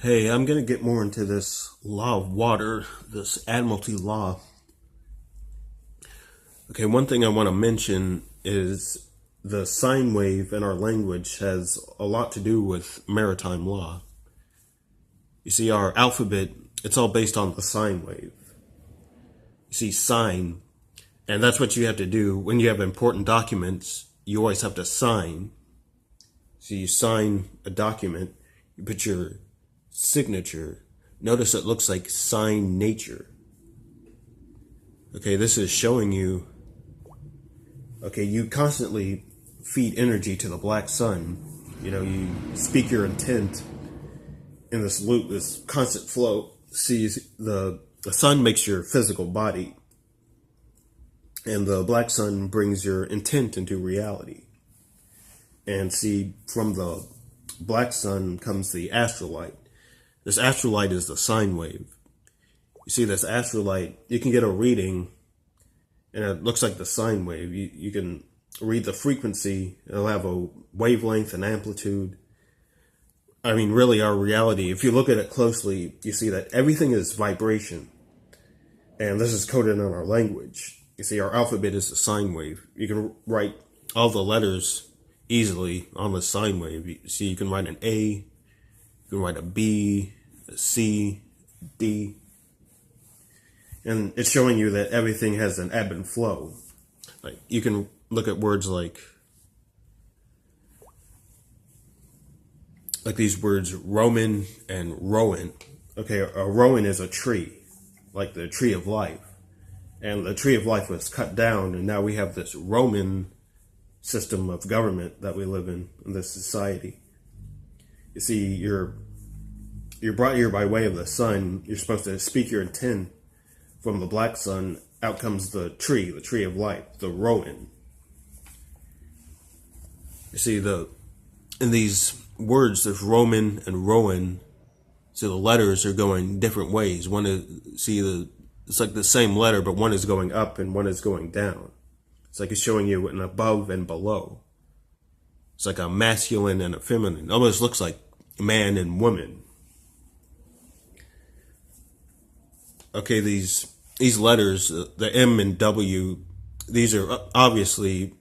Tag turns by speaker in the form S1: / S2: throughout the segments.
S1: Hey, I'm going to get more into this law of water, this Admiralty law. Okay, one thing I want to mention is the sine wave in our language has a lot to do with maritime law. You see, our alphabet, it's all based on the sine wave. You see, sine, and that's what you have to do when you have important documents. You always have to sign. So you sign a document, you put your signature. Notice it looks like sign nature. Okay, this is showing you, okay, you constantly feed energy to the black sun. You know, you speak your intent in this loop, this constant flow. See, the sun makes your physical body, and the black sun brings your intent into reality. And see, from the black sun comes the astrolight. This astrolight is the sine wave. You see, this astrolight, you can get a reading, and it looks like the sine wave. You can read the frequency. It'll have a wavelength and amplitude. I mean, really, our reality, if you look at it closely, you see that everything is vibration. And this is coded in our language. You see, our alphabet is the sine wave. You can write all the letters easily on the sine wave. You see, you can write an A, you can write a B, a C, D. And it's showing you that everything has an ebb and flow. Like, you can look at words like these words Roman and Rowan. Okay, a Rowan is a tree, like the tree of life. And the tree of life was cut down, and now we have this Roman system of government that we live in this society. You see, you're brought here by way of the sun. You're supposed to speak your intent. From the black sun, out comes the tree of life, the Rowan. You see, in these words, there's Roman and Rowan. So the letters are going different ways. One is, it's like the same letter, but one is going up and one is going down. It's like it's showing you an above and below. It's like a masculine and a feminine. It almost looks like man and woman. Okay, these letters, the M and W, these are obviously,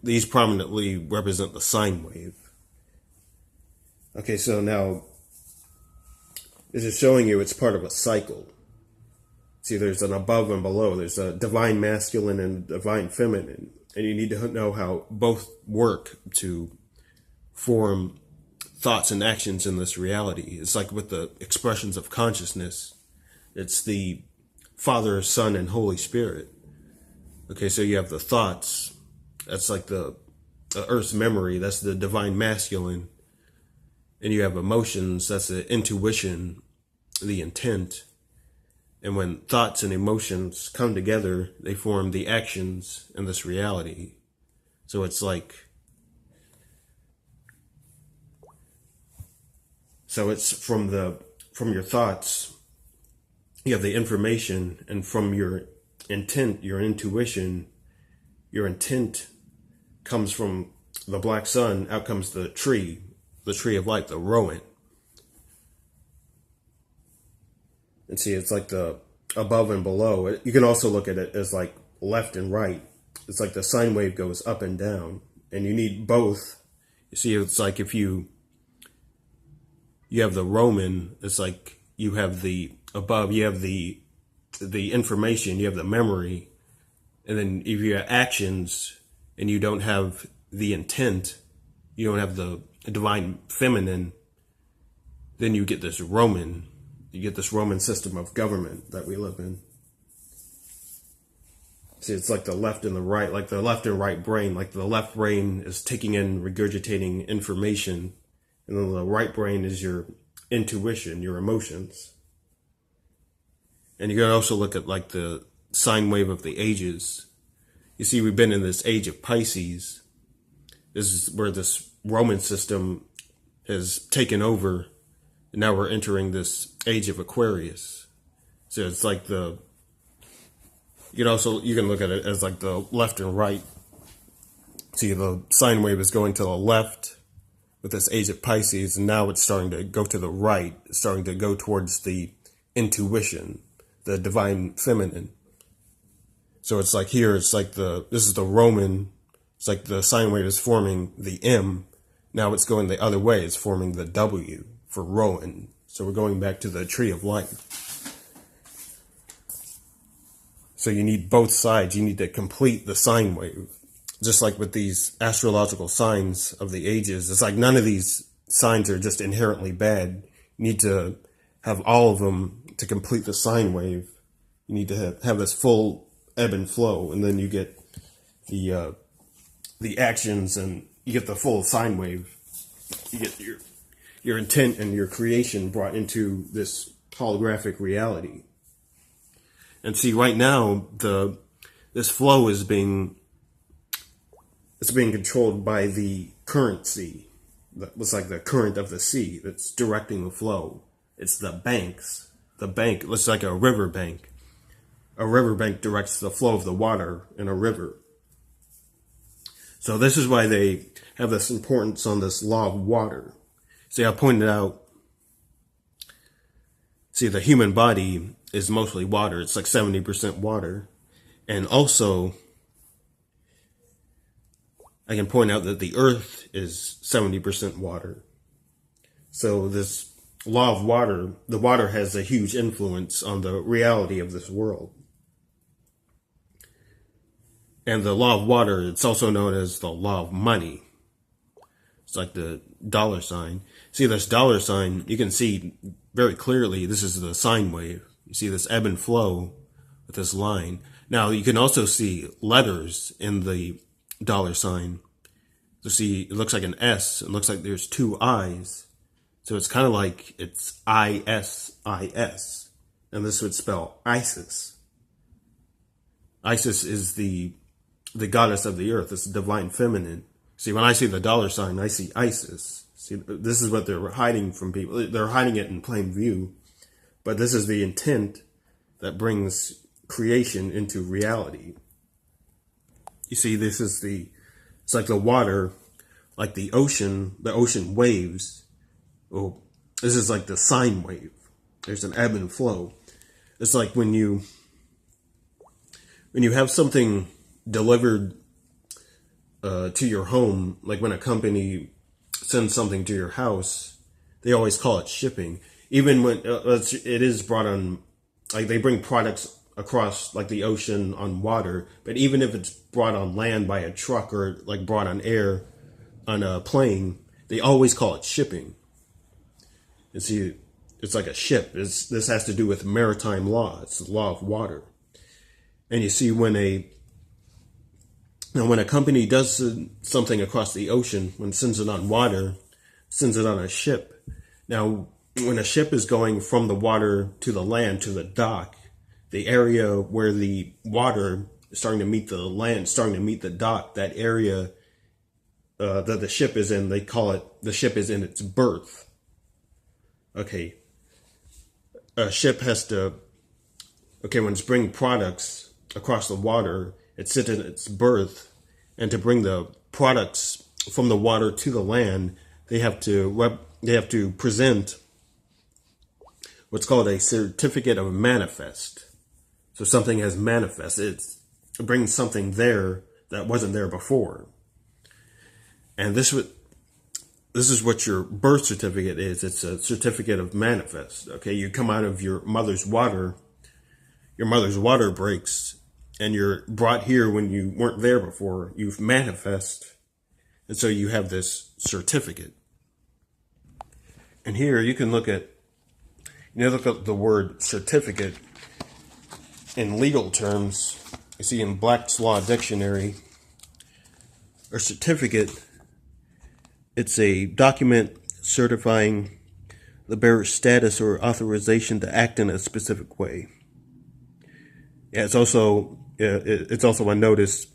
S1: these prominently represent the sine wave. Okay, so now, this is showing you it's part of a cycle. See, there's an above and below. There's a divine masculine and divine feminine. And you need to know how both work to form thoughts and actions in this reality. It's like with the expressions of consciousness. It's the Father, Son, and Holy Spirit. Okay, so you have the thoughts. That's like the Earth's memory. That's the divine masculine. And you have emotions. That's the intuition, the intent. And when thoughts and emotions come together, they form the actions in this reality. So it's like, so it's from your thoughts, you have the information, and from your intent, your intuition, your intent comes from the black sun, out comes the tree of life, the Rowan. And see, it's like the above and below. You can also look at it as like left and right. It's like the sine wave goes up and down, and you need both. You see, it's like if you have the Roman, it's like you have the above, you have the information, you have the memory, and then if you have actions and you don't have the intent, you don't have the divine feminine, then you get this Roman. You get this Roman system of government that we live in. See, it's like the left and the right, like the left and right brain. Like the left brain is taking in, regurgitating information, and then the right brain is your intuition, your emotions. And you can also look at like the sine wave of the ages. You see, we've been in this age of Pisces. This is where this Roman system has taken over. And now we're entering this age of Aquarius. So it's like you can look at it as like the left and right. See, the sine wave is going to the left, with this age of Pisces, and now it's starting to go to the right, it's starting to go towards the intuition, the divine feminine. So it's like here, it's like this is the Roman, it's like the sine wave is forming the M. Now it's going the other way, it's forming the W for Rowan. So we're going back to the tree of life. So you need both sides. You need to complete the sine wave. Just like with these astrological signs of the ages, it's like none of these signs are just inherently bad. You need to have all of them to complete the sine wave. You need to have this full ebb and flow, and then you get the actions, and you get the full sine wave. You get your intent and your creation brought into this holographic reality. And see, right now this flow is being controlled by the currency. It's like the current of the sea that's directing the flow. It's the banks. The bank looks like a river bank. A river bank directs the flow of the water in a river. So this is why they have this importance on this law of water. See, I pointed out, the human body is mostly water. It's like 70% water. And also, I can point out that the earth is 70% water. So this law of water, the water has a huge influence on the reality of this world. And the law of water, it's also known as the law of money. It's like the dollar sign. See this dollar sign, you can see very clearly this is the sine wave. You see this ebb and flow with this line. Now you can also see letters in the dollar sign. You see, it looks like an S. It looks like there's two I's. So it's kind of like it's ISIS. And this would spell Isis. Isis is the goddess of the earth. It's the divine feminine. See, when I see the dollar sign, I see Isis. See, this is what they're hiding from people. They're hiding it in plain view. But this is the intent that brings creation into reality. You see, it's like the water, like the ocean waves. Oh, this is like the sine wave. There's an ebb and flow. It's like when you have something delivered to your home, like when a company sends something to your house, they always call it shipping. Even when it is brought on, like they bring products across like the ocean on water, but even if it's brought on land by a truck or like brought on air on a plane, they always call it shipping. And see, it's like a ship. This has to do with maritime law. It's the law of water. And you see, when a company does something across the ocean, when it sends it on water, sends it on a ship. Now, when a ship is going from the water to the land, to the dock, the area where the water is starting to meet the land, starting to meet the dock, that area that the ship is in, they call it, the ship is in its berth. Okay. A ship has to, when it's bringing products across the water, it sits in its berth, and to bring the products from the water to the land, they have to present what's called a certificate of manifest. So something has manifested. It brings something there that wasn't there before. And this is what your birth certificate is. It's a certificate of manifest. Okay, you come out of your mother's water breaks, and you're brought here when you weren't there before. You've manifest, and so you have this certificate. And here you can look at the word certificate in legal terms. You see in Black's Law Dictionary, a certificate, it's a document certifying the bearer's status or authorization to act in a specific way. Yeah, it's also a notice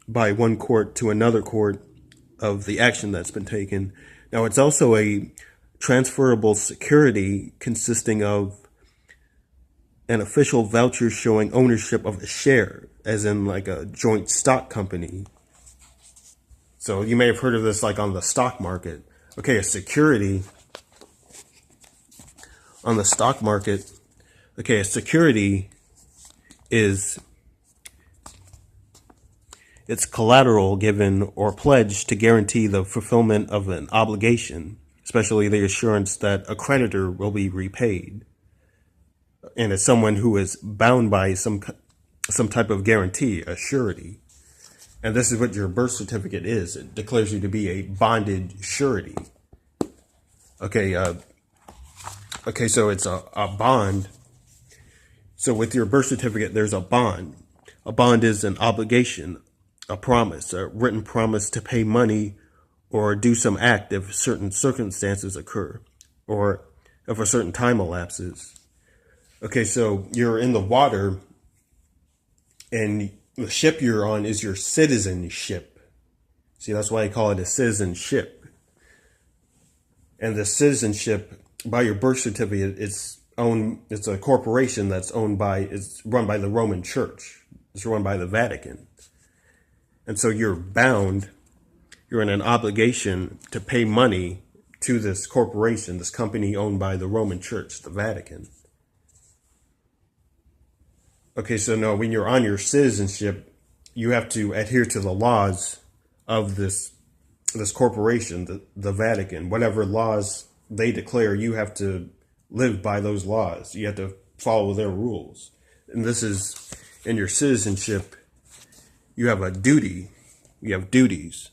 S1: by one court to another court of the action that's been taken. Now, it's also a transferable security consisting of an official voucher showing ownership of a share, as in like a joint stock company. So you may have heard of this like on the stock market. Okay, a security on the stock market. Okay, a security is it's collateral given or pledged to guarantee the fulfillment of an obligation, especially the assurance that a creditor will be repaid. And it's someone who is bound by some type of guarantee, a surety. And this is what your birth certificate is. It declares you to be a bonded surety. Okay, so it's a bond. So with your birth certificate, there's a bond. A bond is an obligation, a promise, a written promise to pay money or do some act if certain circumstances occur or if a certain time elapses. Okay, so you're in the water and the ship you're on is your citizenship. See, that's why I call it a citizenship. And the citizenship by your birth certificate, it's a corporation it's run by the Roman Church. It's run by the Vatican. And so you're in an obligation to pay money to this corporation, this company owned by the Roman Church, the Vatican. Okay, so no, when you're on your citizenship, you have to adhere to the laws of this corporation, the Vatican. Whatever laws they declare, you have to live by those laws. You have to follow their rules. And this is, in your citizenship, you have a duty. You have duties.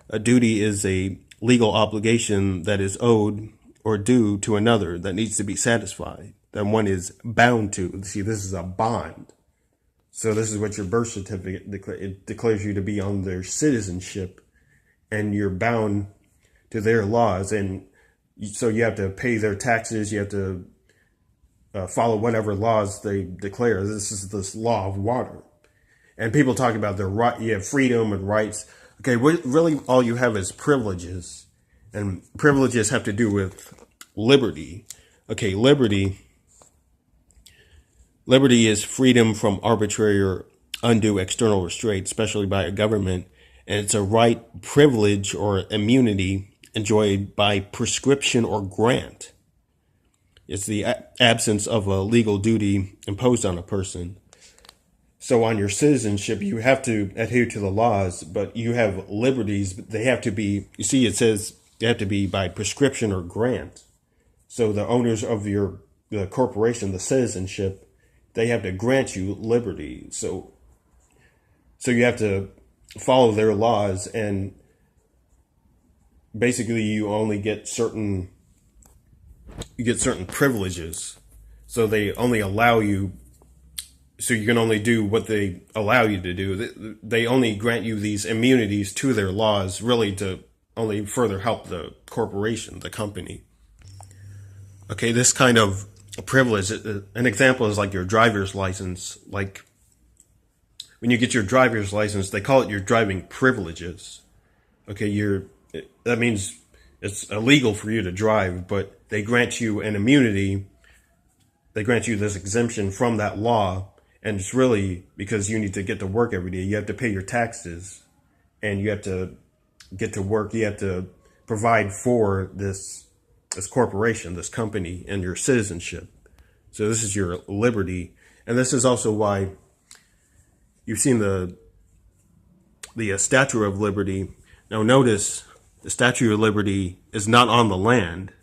S1: A duty is a legal obligation that is owed or due to another that needs to be satisfied, that one is bound to. See, this is a bond. So this is what your birth certificate declares. It declares you to be on their citizenship, and you're bound to their laws. And so you have to pay their taxes. You have to follow whatever laws they declare. This is this law of water. And people talk about their right. You have freedom and rights. Okay, really all you have is privileges. And privileges have to do with liberty. Okay, liberty is freedom from arbitrary or undue external restraint, especially by a government. And it's a right, privilege, or immunity enjoyed by prescription or grant. It's the absence of a legal duty imposed on a person. So on your citizenship, you have to adhere to the laws, but you have liberties. But they have to be, you see, it says they have to be by prescription or grant. So the owners of the corporation, the citizenship, they have to grant you liberty. So you have to follow their laws, and basically you only get certain privileges. So they only allow you, so you can only do what they allow you to do. They only grant you these immunities to their laws, really to only further help the corporation, the company. Okay, this kind of privilege, an example is like your driver's license. Like when you get your driver's license, they call it your driving privileges. Okay, that means it's illegal for you to drive, but they grant you an immunity. They grant you this exemption from that law. And it's really because you need to get to work every day. You have to pay your taxes, and you have to get to work. You have to provide for this corporation, this company, and your citizenship. So this is your liberty. And this is also why you've seen the Statue of Liberty. Now notice the Statue of Liberty is not on the land.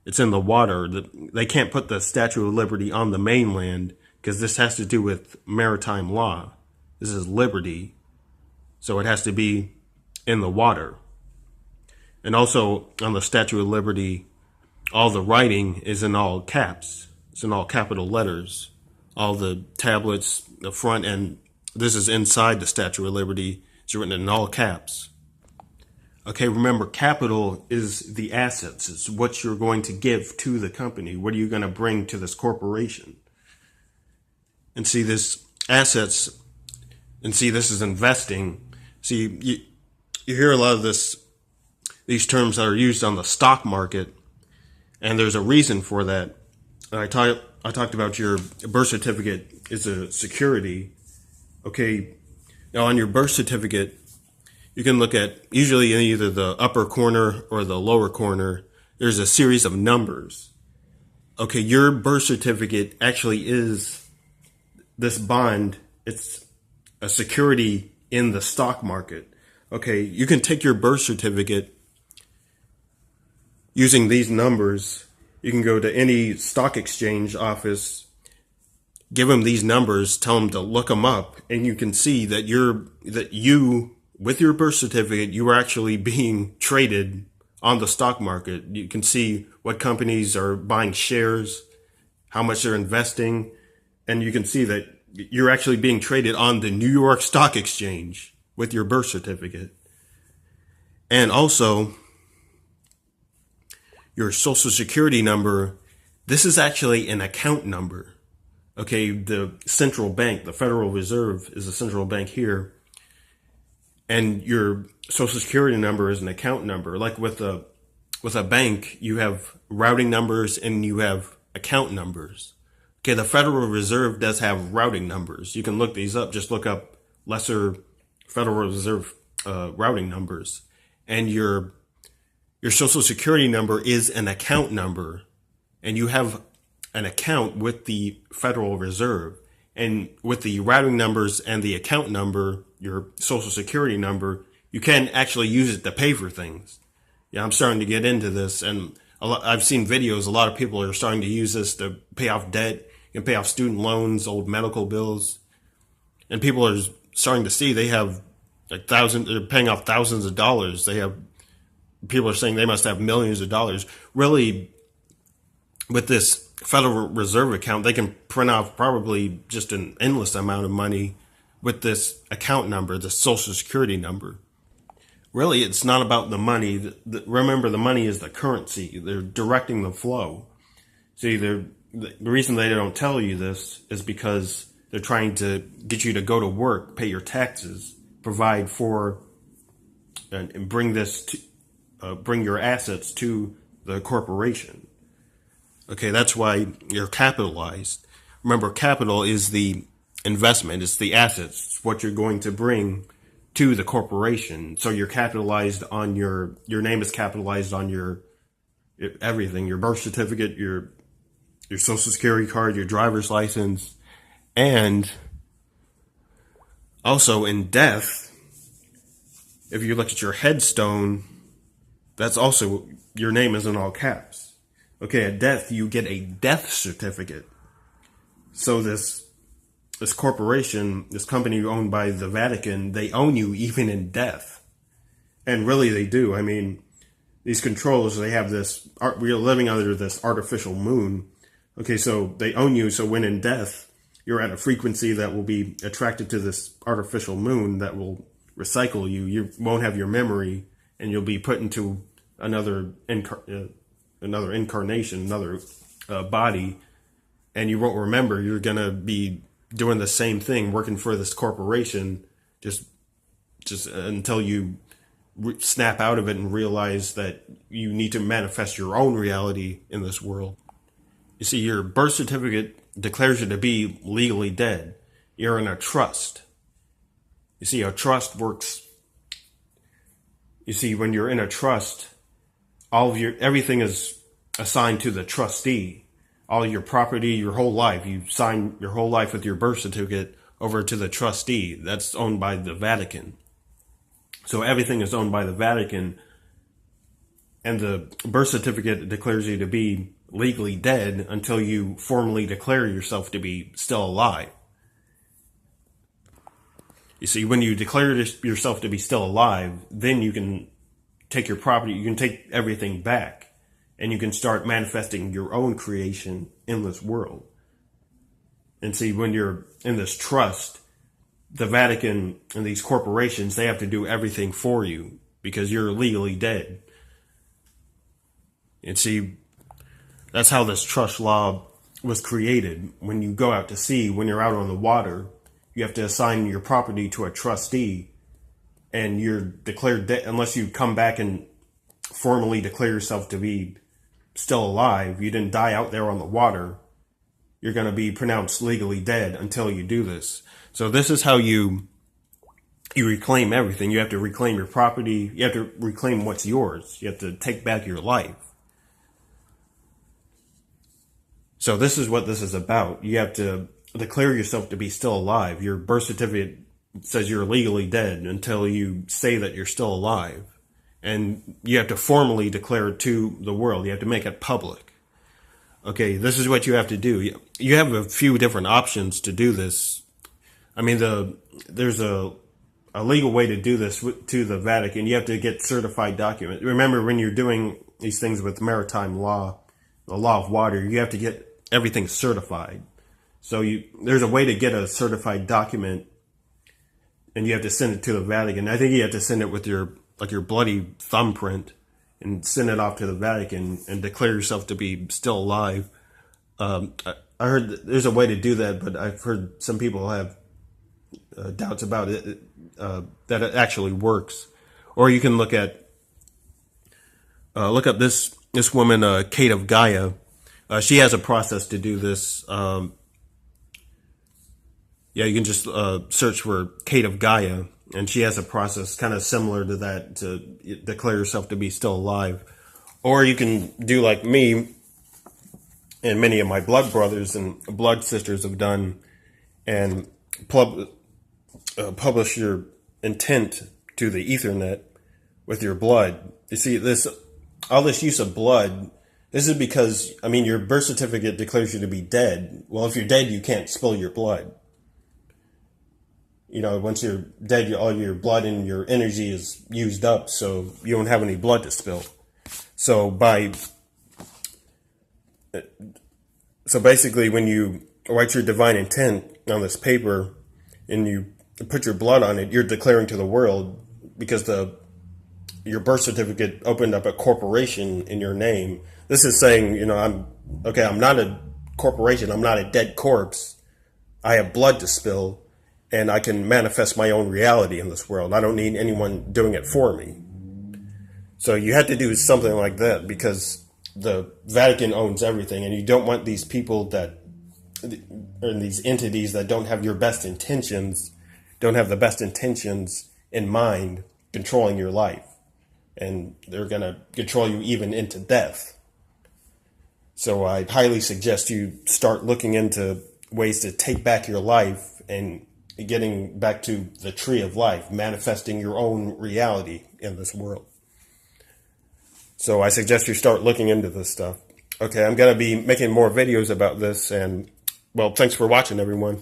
S1: It's in the water. They can't put the Statue of Liberty on the mainland because this has to do with maritime law. This is liberty. So it has to be in the water. And also on the Statue of Liberty, all the writing is in all caps. It's in all capital letters. All the tablets, the front, and this is inside the Statue of Liberty. It's written in all caps. Okay, remember, capital is the assets. It's what you're going to give to the company. What are you going to bring to this corporation? And see, this assets, and see, this is investing. See, you hear a lot of these terms that are used on the stock market, and there's a reason for that. I talked about your birth certificate is a security. Okay, now on your birth certificate, you can look at, usually in either the upper corner or the lower corner, there's a series of numbers. Okay, your birth certificate actually is this bond. It's a security in the stock market. Okay, you can take your birth certificate using these numbers. You can go to any stock exchange office, give them these numbers, tell them to look them up, and you can see that you, with your birth certificate, you are actually being traded on the stock market. You can see what companies are buying shares, how much they're investing, and you can see that you're actually being traded on the New York Stock Exchange with your birth certificate. And also, your social security number, this is actually an account number. Okay, the central bank, the Federal Reserve is a central bank here, and your social security number is an account number. Like with a bank, you have routing numbers and you have account numbers. Okay, the Federal Reserve does have routing numbers. You can look these up. Just look up lesser Federal Reserve routing numbers, and your social security number is an account number, and you have an account with the Federal Reserve. And with the routing numbers and the account number, your social security number, you can actually use it to pay for things. Yeah, I'm starting to get into this, and I've seen videos. A lot of people are starting to use this to pay off debt. You can pay off student loans, old medical bills, and people are starting to see they have they're paying off thousands of dollars. People are saying they must have millions of dollars. Really, with this Federal Reserve account, they can print off probably just an endless amount of money with this account number, the social security number. Really, it's not about the money. Remember, the money is the currency. They're directing the flow. See, the reason they don't tell you this is because they're trying to get you to go to work, pay your taxes, provide for, and bring your assets to the corporation. Okay, that's why you're capitalized. Remember, capital is the investment. It's the assets. It's what you're going to bring to the corporation. So you're capitalized on your name is capitalized on your everything, your birth certificate, your social security card, your driver's license, and also in death, if you look at your headstone, that's also, your name is in all caps. Okay, at death, you get a death certificate. So this corporation, this company owned by the Vatican, they own you even in death. And really they do. I mean, these controllers, they have this, we're living under this artificial moon. Okay, so they own you, so when in death, you're at a frequency that will be attracted to this artificial moon that will recycle you. You won't have your memory, and you'll be put into another incarnation, another body, and you won't remember. You're going to be doing the same thing, working for this corporation, just until you snap out of it and realize that you need to manifest your own reality in this world. You see, your birth certificate declares you to be legally dead. You're in a trust. You see, a trust works. You see, when you're in a trust, everything is assigned to the trustee. All your property, your whole life, you sign your whole life with your birth certificate over to the trustee. That's owned by the Vatican. So everything is owned by the Vatican, and the birth certificate declares you to be legally dead until you formally declare yourself to be still alive. You see, when you declare yourself to be still alive, then you can take your property, you can take everything back, and you can start manifesting your own creation in this world. And see, when you're in this trust, the Vatican and these corporations, they have to do everything for you because you're legally dead. And see, that's how this trust law was created. When you go out to sea, when you're out on the water, you have to assign your property to a trustee, and you're declared dead unless you come back and formally declare yourself to be still alive. You didn't die out there on the water. You're going to be pronounced legally dead until you do this. So this is how you you reclaim everything. You have to reclaim your property. You have to reclaim what's yours. You have to take back your life. So this is what this is about. You have to declare yourself to be still alive. Your birth certificate says you're legally dead until you say that you're still alive. And you have to formally declare it to the world. You have to make it public. Okay, this is what you have to do. You have a few different options to do this. I mean, there's a legal way to do this to the Vatican. You have to get certified documents. Remember, when you're doing these things with maritime law, the law of water, you have to get everything certified. So there's a way to get a certified document, and you have to send it to the Vatican. I think you have to send it with your bloody thumbprint and send it off to the Vatican and declare yourself to be still alive. I heard that there's a way to do that, but I've heard some people have doubts about it, that it actually works. Or you can look up this woman, Kate of Gaia. She has a process to do this. Yeah, you can just search for Kate of Gaia, and she has a process kind of similar to that to declare yourself to be still alive. Or you can do like me and many of my blood brothers and blood sisters have done, and publish your intent to the Ethernet with your blood. You see, all this use of blood, this is because, I mean, your birth certificate declares you to be dead. Well, if you're dead, you can't spill your blood. You know, once you're dead, all your blood and your energy is used up, so you don't have any blood to spill. So basically, when you write your divine intent on this paper and you put your blood on it, you're declaring to the world, because your birth certificate opened up a corporation in your name. This is saying, you know, I'm not a corporation. I'm not a dead corpse. I have blood to spill, and I can manifest my own reality in this world. I don't need anyone doing it for me. So you had to do something like that, because the Vatican owns everything, and you don't want these people and these entities that don't have the best intentions in mind controlling your life. And they're going to control you even into death. So I highly suggest you start looking into ways to take back your life and getting back to the tree of life, manifesting your own reality in this world. So I suggest you start looking into this stuff. Okay, I'm going to be making more videos about this, and, well, thanks for watching, everyone.